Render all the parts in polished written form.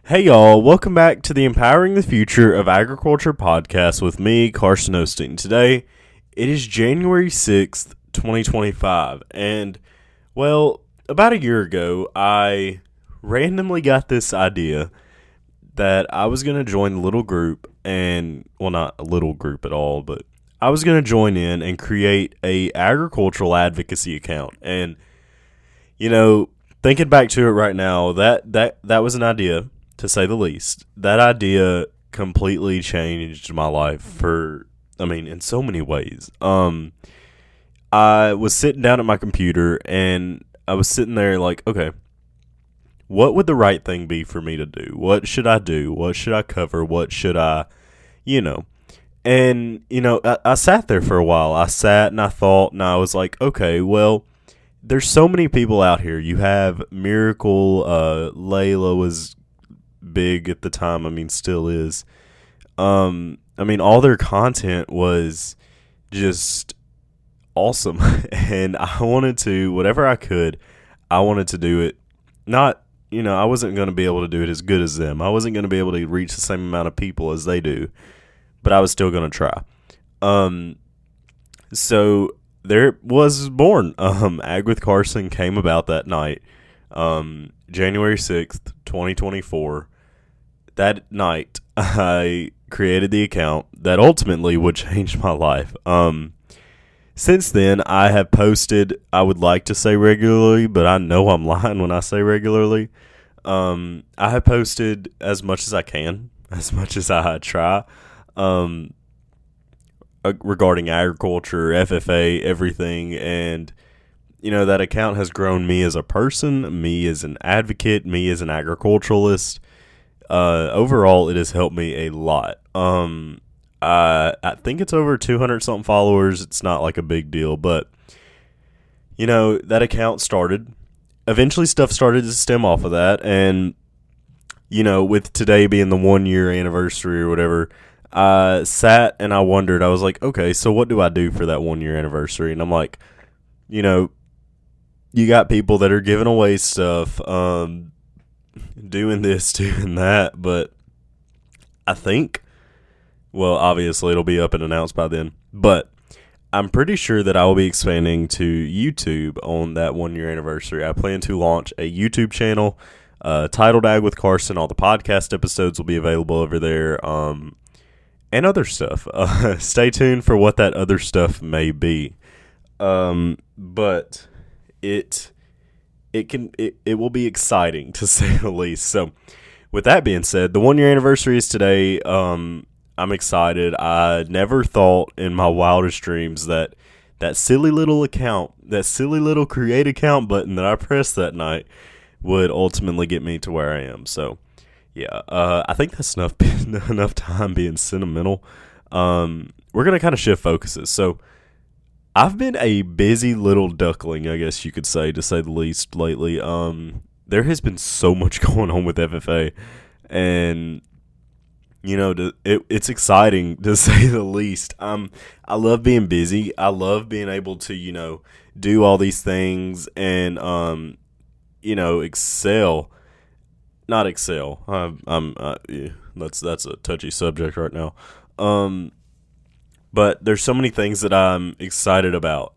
Hey y'all, welcome back to the Empowering the Future of Agriculture podcast with me, Carson Osteen. Today, it is January 6th, 2025, and, well, about a year ago, I randomly got this idea that I was going to join a little group, and, well, not a little group at all, but I was going to join in and create a agricultural advocacy account, and, thinking back to it right now, that was an idea, to say the least. That idea completely changed my life in so many ways. I was sitting down at my computer and I was sitting there like, okay, what would the right thing be for me to do? What should I do? What should I cover? What should I, And, I sat there for a while. I sat and I thought, and I was like, okay, well, there's so many people out here. You have Miracle, Layla was big at the time, still is. All their content was just awesome. And I wanted to, whatever I could, I wanted to do it. Not, I wasn't going to be able to do it as good as them. I wasn't going to be able to reach the same amount of people as they do, but I was still going to try. So there it was born. Ag with Carson came about that night. January 6th, 2024. That night, I created the account that ultimately would change my life. Since then, I have posted, I would like to say regularly, but I know I'm lying when I say regularly. I have posted as much as I can, as much as I try, regarding agriculture, FFA, everything, and that account has grown me as a person, me as an advocate, me as an agriculturalist. Overall, it has helped me a lot. I think it's over 200 something followers. It's not like a big deal, but that account started. Eventually, stuff started to stem off of that, and with today being the 1 year anniversary or whatever, I sat and I wondered. I was like, okay, so what do I do for that 1 year anniversary? And I'm like, you got people that are giving away stuff, doing this, doing that, but I think, well, obviously it'll be up and announced by then, but I'm pretty sure that I will be expanding to YouTube on that 1 year anniversary. I plan to launch a YouTube channel titled Ag with Carson. All the podcast episodes will be available over there, and other stuff. Stay tuned for what that other stuff may be. But it will be exciting, to say the least. So with that being said, the 1 year anniversary is today. I'm excited. I never thought in my wildest dreams that silly little account, that silly little create account button that I pressed that night would ultimately get me to where I am. So yeah, I think that's enough time being sentimental. We're going to kind of shift focuses. So I've been a busy little duckling, I guess you could say, to say the least, lately. There has been so much going on with FFA, and it's exciting, to say the least. I love being busy. I love being able to do all these things and excel. Not excel. That's a touchy subject right now. But there's so many things that I'm excited about.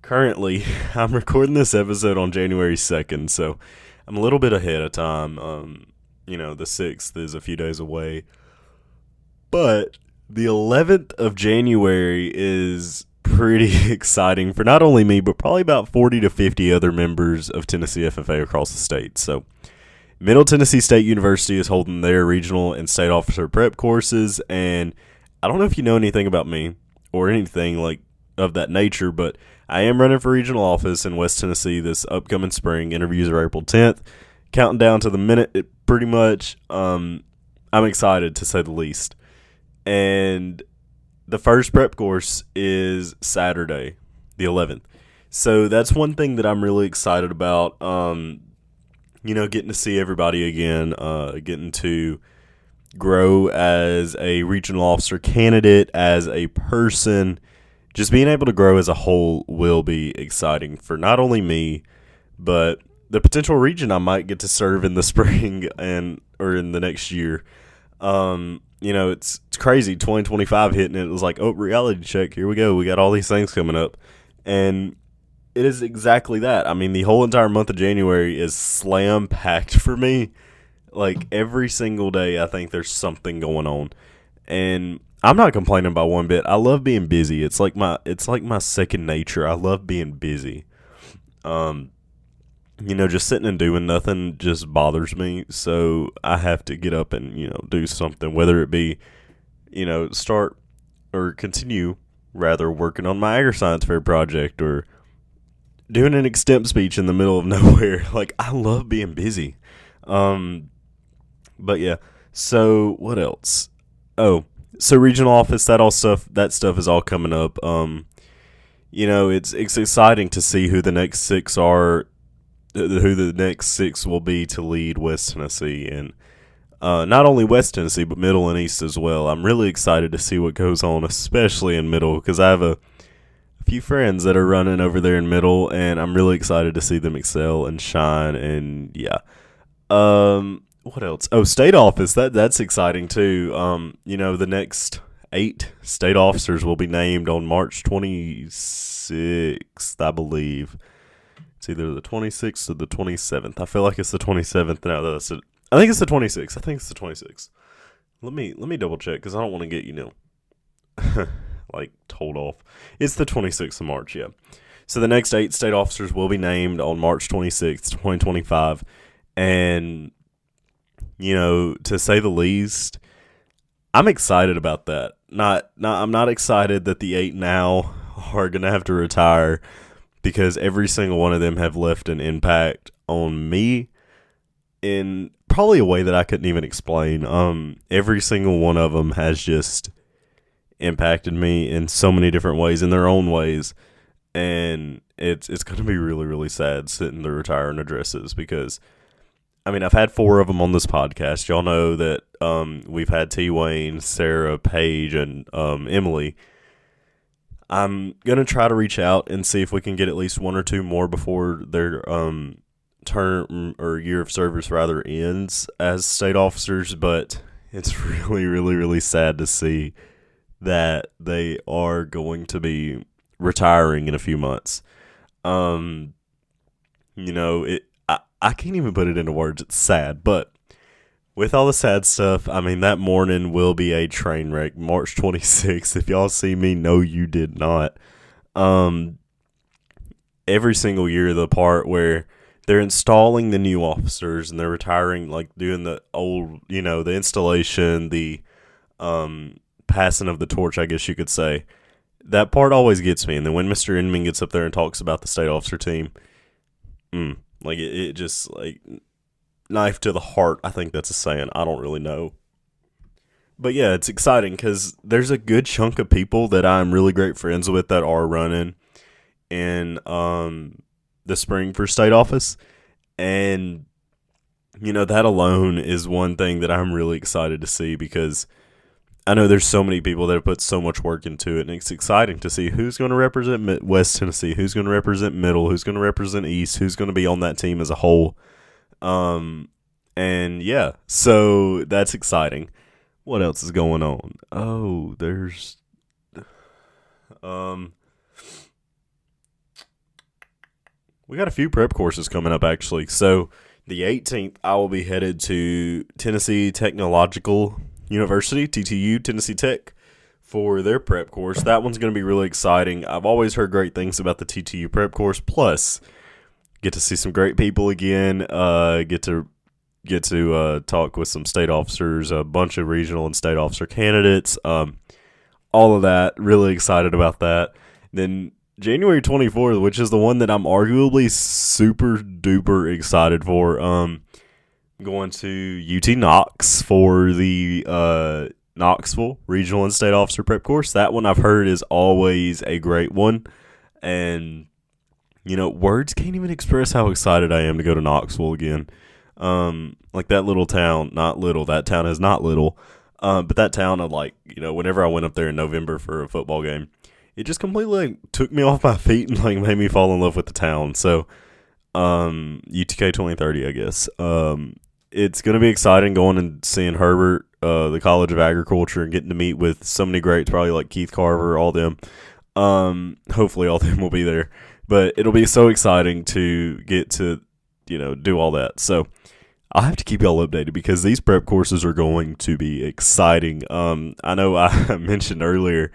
Currently, I'm recording this episode on January 2nd, so I'm a little bit ahead of time. The 6th is a few days away. But the 11th of January is pretty exciting for not only me, but probably about 40 to 50 other members of Tennessee FFA across the state. So Middle Tennessee State University is holding their regional and state officer prep courses, and I don't know if you know anything about me or anything like of that nature, but I am running for regional office in West Tennessee this upcoming spring. Interviews are April 10th. Counting down to the minute, pretty much. I'm excited, to say the least. And the first prep course is Saturday, the 11th. So that's one thing that I'm really excited about. Getting to see everybody again, getting to grow as a regional officer candidate, as a person. Just being able to grow as a whole will be exciting for not only me, but the potential region I might get to serve in the spring and or in the next year. It's crazy. 2025 hitting it was like, oh, reality check. Here we go. We got all these things coming up, and it is exactly that. I mean, the whole entire month of January is slam packed for me. Like every single day, I think there's something going on, and I'm not complaining about one bit. I love being busy. It's like my second nature. I love being busy. Just sitting and doing nothing just bothers me. So I have to get up and do something, whether it be start or continue rather working on my agri science fair project or doing an extemp speech in the middle of nowhere. Like I love being busy. But yeah. So what else? Oh, so regional office, that stuff is all coming up. It's exciting to see who the next six will be to lead West Tennessee, and not only West Tennessee but Middle and East as well. I'm really excited to see what goes on, especially in Middle, because I have a few friends that are running over there in Middle, and I'm really excited to see them excel and shine. And yeah, what else? Oh, state office. That's exciting too. The next 8 state officers will be named on March 26th, I believe. It's either the 26th or the 27th. I feel like it's the 27th now. I think it's the 26th. Let me double check because I don't want to get like told off. It's the 26th of March. Yeah. So the next 8 state officers will be named on March 26th, 2025, and to say the least, I'm excited about that. I'm not excited that the 8 now are gonna have to retire, because every single one of them have left an impact on me in probably a way that I couldn't even explain. Every single one of them has just impacted me in so many different ways, in their own ways, and it's going to be really, really sad sitting the retiring addresses, because I mean, I've had 4 of them on this podcast. Y'all know that we've had T. Wayne, Sarah, Paige, and Emily. I'm going to try to reach out and see if we can get at least 1 or 2 more before their term or year of service rather ends as state officers, but it's really, really, really sad to see that they are going to be retiring in a few months. I can't even put it into words. It's sad, but with all the sad stuff, I mean, that morning will be a train wreck. March 26th. If y'all see me, no, you did not. Every single year, the part where they're installing the new officers and they're retiring, like doing the old, the installation, the passing of the torch, I guess you could say. That part always gets me. And then when Mr. Inman gets up there and talks about the state officer team, like it just like knife to the heart. I think that's a saying. I don't really know. But yeah, it's exciting because there's a good chunk of people that I'm really great friends with that are running in the spring for state office. And, that alone is one thing that I'm really excited to see, because I know there's so many people that have put so much work into it, and it's exciting to see who's going to represent West Tennessee, who's going to represent Middle, who's going to represent East, who's going to be on that team as a whole. And yeah, so that's exciting. What else is going on? Oh, there's we got a few prep courses coming up, actually. So the 18th, I will be headed to Tennessee Technological University, TTU, Tennessee Tech, for their prep course. That one's going to be really exciting. I've always heard great things about the TTU prep course. Plus, get to see some great people again. Get to talk with some state officers, a bunch of regional and state officer candidates. All of that. Really excited about that. Then January 24th, which is the one that I'm arguably super duper excited for. Going to UT Knox for the Knoxville Regional and State Officer Prep Course. That one I've heard is always a great one. And, words can't even express how excited I am to go to Knoxville again. Like that little town, not little, that town is not little. But that town, whenever I went up there in November for a football game, it just completely took me off my feet and made me fall in love with the town. So UTK 2030, I guess. It's going to be exciting going and seeing Herbert, the College of Agriculture, and getting to meet with so many greats, probably like Keith Carver, all them. Hopefully all them will be there. But it'll be so exciting to get to, do all that. So I'll have to keep y'all updated because these prep courses are going to be exciting. I know I mentioned earlier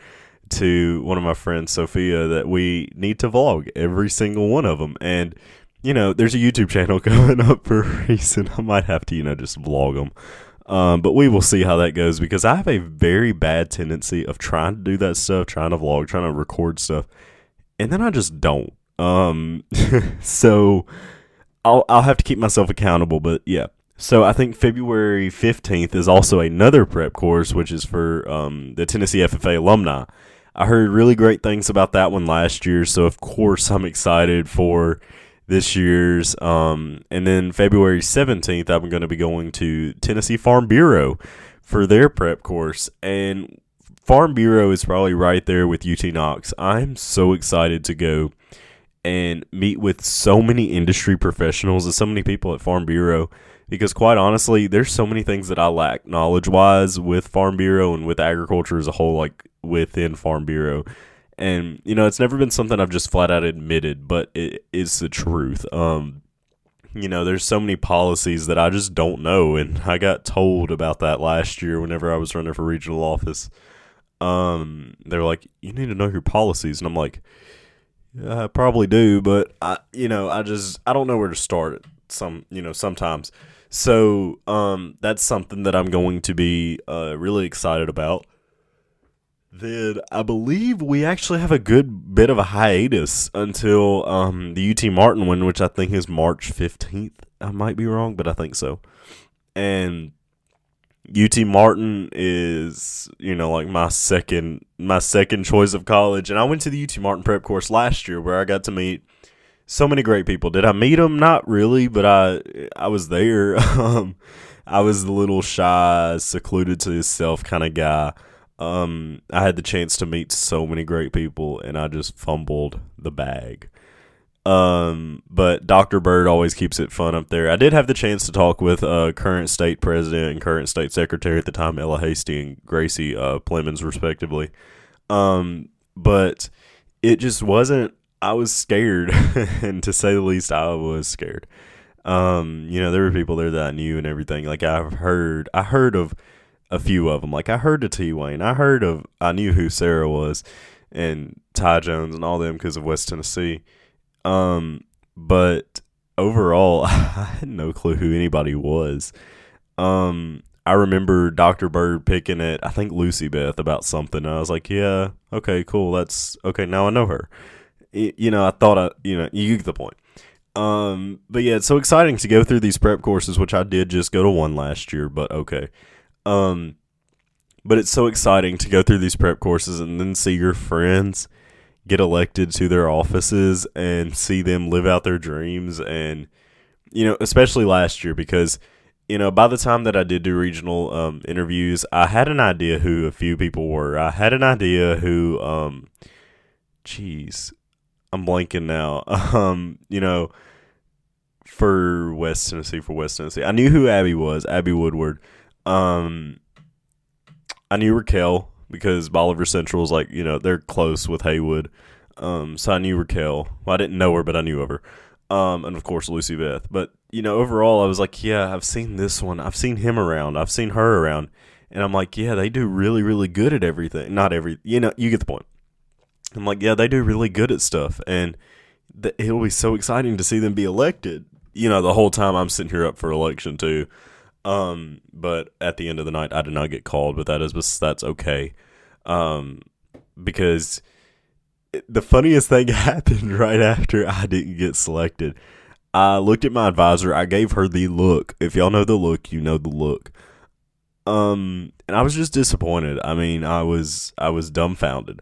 to one of my friends, Sophia, that we need to vlog every single one of them. And, there's a YouTube channel coming up for a reason. I might have to, just vlog them. But we will see how that goes because I have a very bad tendency of trying to do that stuff, trying to vlog, trying to record stuff, and then I just don't. So I'll have to keep myself accountable, but yeah. So I think February 15th is also another prep course, which is for the Tennessee FFA alumni. I heard really great things about that one last year, so of course I'm excited for this year's. And then February 17th, I'm going to be going to Tennessee Farm Bureau for their prep course. And Farm Bureau is probably right there with UT Knox. I'm so excited to go and meet with so many industry professionals and so many people at Farm Bureau because quite honestly, there's so many things that I lack knowledge-wise with Farm Bureau and with agriculture as a whole, like within Farm Bureau. And, it's never been something I've just flat out admitted, but it is the truth. There's so many policies that I just don't know, and I got told about that last year whenever I was running for regional office. They were like, you need to know your policies, and I'm like, yeah, I probably do, but I don't know where to start sometimes. So, that's something that I'm going to be really excited about. Then I believe we actually have a good bit of a hiatus until the UT Martin one, which I think is March 15th. I might be wrong, but I think so. And UT Martin is, like my second choice of college. And I went to the UT Martin prep course last year where I got to meet so many great people. Did I meet them? Not really, but I was there. I was the little shy, secluded to himself kind of guy. I had the chance to meet so many great people, and I just fumbled the bag. But Dr. Bird always keeps it fun up there. I did have the chance to talk with current state president and current state secretary at the time, Ella Hasty and Gracie Plemons, respectively. But it just wasn't. I was scared, and to say the least, I was scared. There were people there that I knew and everything. Like I heard of a few of them. Like I heard of T. Wayne. I knew who Sarah was and Ty Jones and all them because of West Tennessee. But overall, I had no clue who anybody was. I remember Dr. Bird picking at, I think, Lucy Beth about something. I was like, yeah, okay, cool. That's okay. Now I know her. I thought you get the point. But yeah, it's so exciting to go through these prep courses, which I did just go to one last year, but okay. But it's so exciting to go through these prep courses and then see your friends get elected to their offices and see them live out their dreams. And, especially last year because, by the time that I did do regional interviews, I had an idea who a few people were. I had an idea who, I'm blanking now. For West Tennessee. I knew who Abby was, Abby Woodward. I knew Raquel because Bolivar Central is like, they're close with Haywood. So I knew Raquel. Well, I didn't know her, but I knew of her. And of course Lucy Beth. But, overall I was like, yeah, I've seen this one. I've seen him around. I've seen her around. And I'm like, yeah, they do really, really good at everything. Not every, you get the point. I'm like, yeah, they do really good at stuff. And it'll be so exciting to see them be elected. The whole time I'm sitting here up for election too. But at the end of the night, I did not get called, but that's okay. Because the funniest thing happened right after I didn't get selected. I looked at my advisor. I gave her the look. If y'all know the look, you know the look. And I was just disappointed. I mean, I was dumbfounded.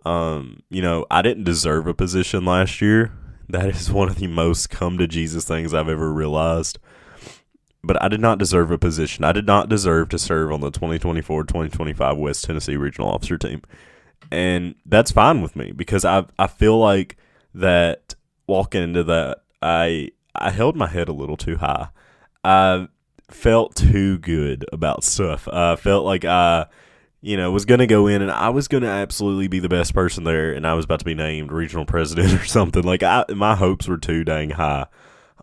I didn't deserve a position last year. That is one of the most come to Jesus things I've ever realized. But I did not deserve a position. I did not deserve to serve on the 2024-2025 West Tennessee Regional Officer team. And that's fine with me because I feel like that walking into that, I held my head a little too high. I felt too good about stuff. I felt like I, was going to go in and I was going to absolutely be the best person there, and I was about to be named regional president or something. Like, my hopes were too dang high.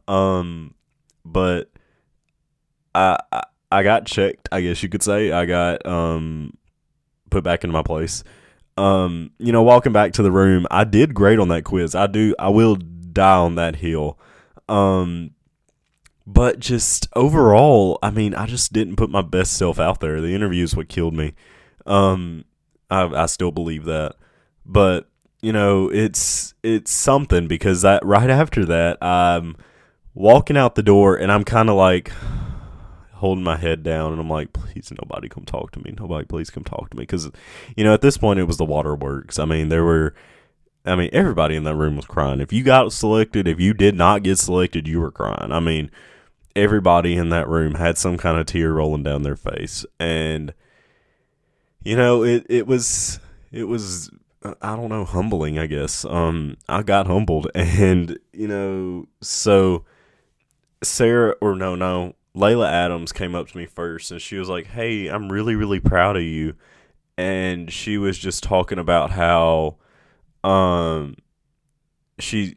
But I got checked, I guess you could say. I got put back in my place. Walking back to the room, I did great on that quiz. I will die on that hill. But just overall, I mean, I just didn't put my best self out there. The interview is what killed me. I still believe that. But, it's something, because that right after that, I'm walking out the door and I'm kind of like holding my head down, and I'm like, please, nobody come talk to me. Nobody, please come talk to me. Because, at this point, it was the waterworks. I mean, everybody in that room was crying. If you got selected, if you did not get selected, you were crying. I mean, everybody in that room had some kind of tear rolling down their face. And, it was, I don't know, humbling, I guess. I got humbled. And, so Layla Adams came up to me first, and she was like, hey, I'm really, really proud of you. And she was just talking about how, she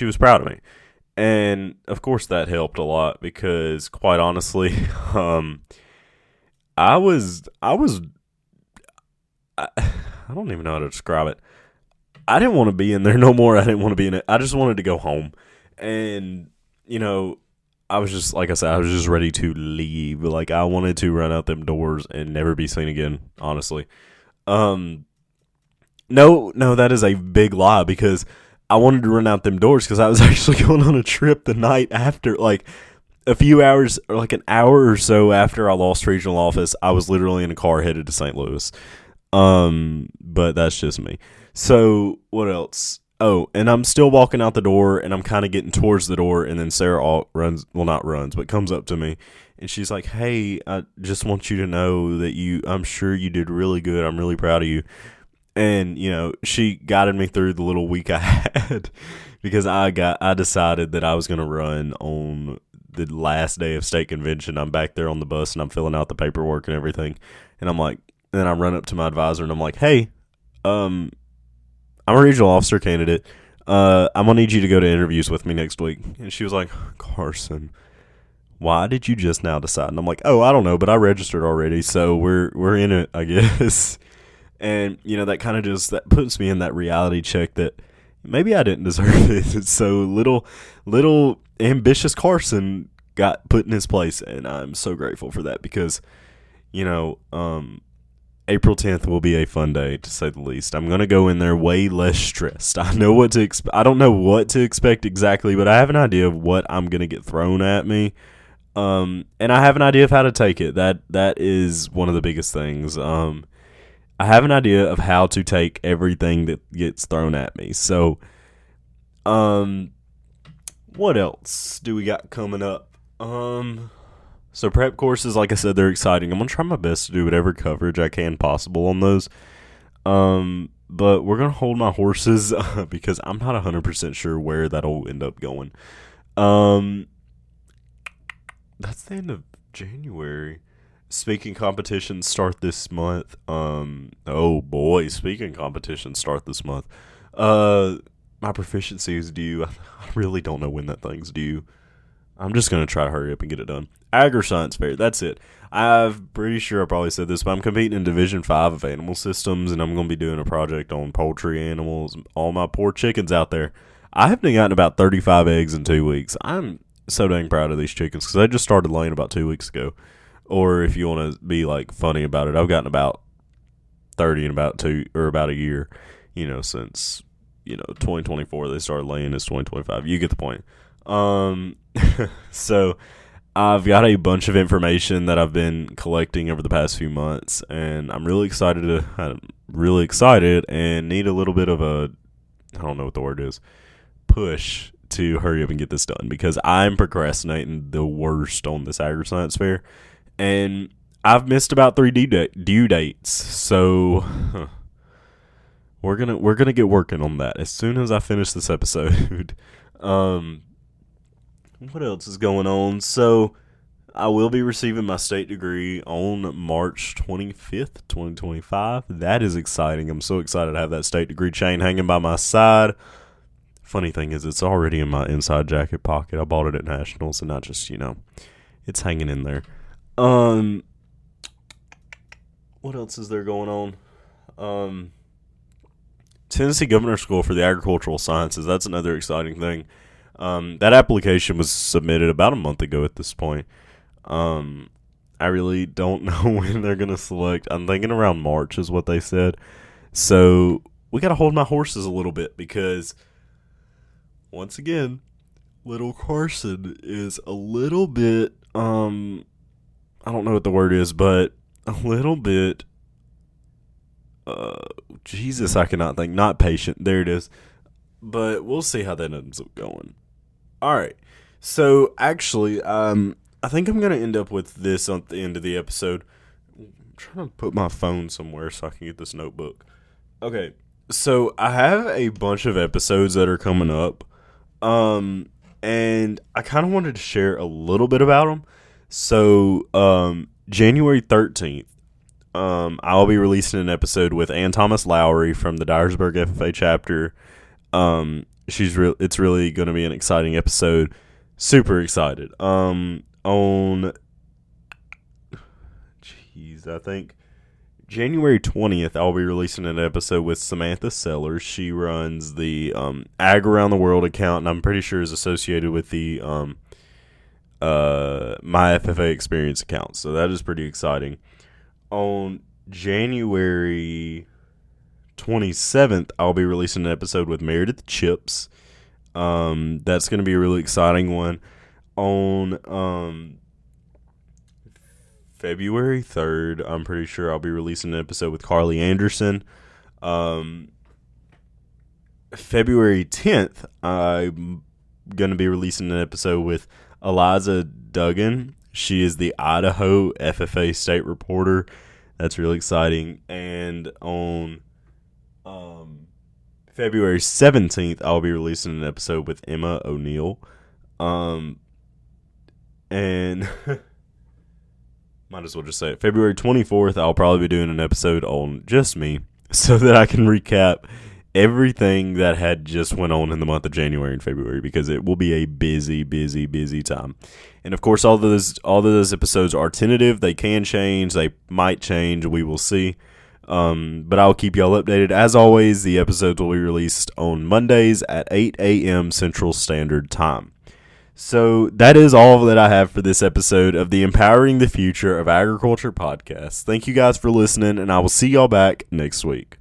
was proud of me. And of course that helped a lot, because quite honestly, I don't even know how to describe it. I didn't want to be in there no more. I didn't want to be in it. I just wanted to go home. And, I was just, like I said, I was just ready to leave. Like, I wanted to run out them doors and never be seen again, honestly. No, that is a big lie, because I wanted to run out them doors because I was actually going on a trip the night after, like a few hours, or like an hour or so after I lost regional office. I was literally in a car headed to St. Louis. But that's just me. So what else? Oh, and I'm still walking out the door, and I'm kind of getting towards the door, and then Sarah comes up to me, and she's like, hey, I just want you to know that I'm sure you did really good. I'm really proud of you. And, she guided me through the little week I had, because I decided that I was going to run on the last day of state convention. I'm back there on the bus, and I'm filling out the paperwork and everything. And then I run up to my advisor, and I'm like, hey, I'm a regional officer candidate. I'm going to need you to go to interviews with me next week. And she was like, Carson, why did you just now decide? And I'm like, oh, I don't know, but I registered already, so we're in it, I guess. And, that kind of that puts me in that reality check that maybe I didn't deserve it. So little ambitious Carson got put in his place, and I'm so grateful for that, because, April 10th will be a fun day, to say the least. I'm going to go in there way less stressed. I know what to expect. I don't know what to expect exactly, but I have an idea of what I'm going to get thrown at me. And I have an idea of how to take it. That is one of the biggest things. I have an idea of how to take everything that gets thrown at me. So, what else do we got coming up? So prep courses, like I said, they're exciting. I'm going to try my best to do whatever coverage I can possible on those. But we're going to hold my horses because I'm not 100% sure where that'll end up going. That's the end of January. Speaking competitions start this month. Oh boy, speaking competitions start this month. My proficiency is due. I really don't know when that thing's due. I'm just going to try to hurry up and get it done. Agri-Science Fair, that's it. I'm pretty sure I probably said this, but I'm competing in Division 5 of Animal Systems, and I'm going to be doing a project on poultry animals, all my poor chickens out there. I have gotten about 35 eggs in 2 weeks. I'm so dang proud of these chickens, because they just started laying about 2 weeks ago. Or if you want to be like funny about it, I've gotten about 30 in about a year, since, 2024 they started laying. It's 2025. You get the point. So I've got a bunch of information that I've been collecting over the past few months, and I'm really excited and need a little bit of a, I don't know what the word is, push to hurry up and get this done, because I'm procrastinating the worst on this Agri-Science Fair, and I've missed about 3 due dates. So we're gonna get working on that as soon as I finish this episode. um, what else is going on? So I will be receiving my state degree on March 25th, 2025. That is exciting. I'm so excited to have that state degree chain hanging by my side. Funny thing is, it's already in my inside jacket pocket. I bought it at Nationals, and not just, it's hanging in there. What else is there going on? Tennessee Governor School for the Agricultural Sciences. That's another exciting thing. That application was submitted about a month ago at this point. I really don't know when they're going to select. I'm thinking around March is what they said. So we got to hold my horses a little bit because, once again, little Carson is a little bit, I don't know what the word is, but a little bit, Jesus, I cannot think, not patient. There it is. But we'll see how that ends up going. All right. So actually, I think I'm going to end up with this at the end of the episode. I'm trying to put my phone somewhere so I can get this notebook. Okay, so I have a bunch of episodes that are coming up, and I kind of wanted to share a little bit about them. So, January 13th, I'll be releasing an episode with Ann Thomas Lowry from the Dyersburg FFA chapter. It's really going to be an exciting episode. Super excited. I think January 20th, I'll be releasing an episode with Samantha Sellers. She runs the Ag Around the World account, and I'm pretty sure is associated with the My FFA Experience account. So that is pretty exciting. On January 27th, I'll be releasing an episode with Meredith Chips. That's going to be a really exciting one. On February 3rd, I'm pretty sure I'll be releasing an episode with Carly Anderson. February 10th, I'm going to be releasing an episode with Eliza Duggan. She is the Idaho FFA state reporter. That's really exciting. And on February 17th, I'll be releasing an episode with Emma O'Neill. And might as well just say it. February 24th, I'll probably be doing an episode on just me so that I can recap everything that had just went on in the month of January and February, because it will be a busy, busy, busy time. And of course, all of those episodes are tentative. They can change. They might change. We will see. But I'll keep y'all updated. As always, the episodes will be released on Mondays at 8 a.m. Central Standard Time. So that is all that I have for this episode of the Empowering the Future of Agriculture podcast. Thank you guys for listening, and I will see y'all back next week.